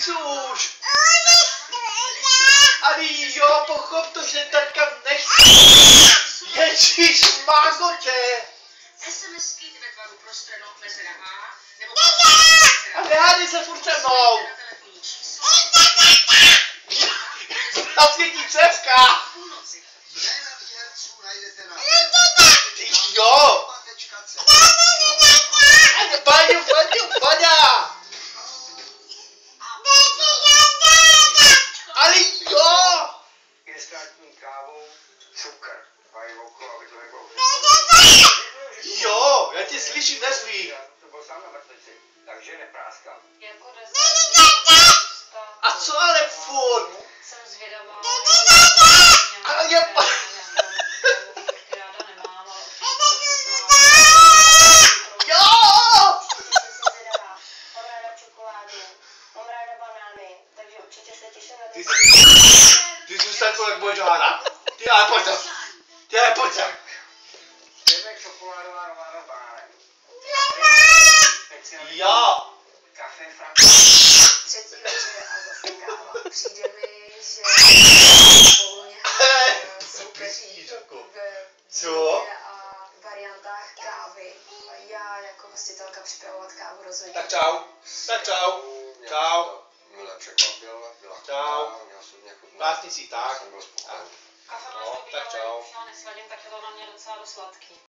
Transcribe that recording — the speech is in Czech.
už. Ali jo, pochop to, že taťka nechce. Ježíš, mágote. SMSky ve tvaru prostrano mezera H, nebo A nehádej se furt se mnou. na telefonní číslo Tam světí cévka. půlnoci. Jména výherců najdete na Jo. www.cz. A Baňa. Ali jo. Instantní kávu, cukr. Mají okolo, aby to nebylo. Jo, já tě slyším, nezví. To byl sám na mrtvici, takže nepráskám. Jako rezervní. A co ale furt? Jsem zvědavá. Ale je pa... Ráda nemám, ale Jo! Jsem zvědavá. Mám ráda čokoládu, mám ráda banány, takže určitě se těším na Ty zůstaň kolik budeš hádat? Ty ale pojď sem. Ty ale pojď sem. Jdeme čokoládová romána s banánem. Jo. Kafe frappe. třetí večer a zase káva. Přijde mi, že spolu nějak soupeří Co? a variantách kávy. Já jako hostitelka připravovat kávu rozhodně. Tak čau. Tak čau. Čau. Mile překvapil, byla Čau. chutná, mě osobně chutná. Pásnicí tak. Jsem byl spokojený. Kafe máš No, dobrý, tak ale čau. už já nesvadím, tak je to na mě docela dost sladký.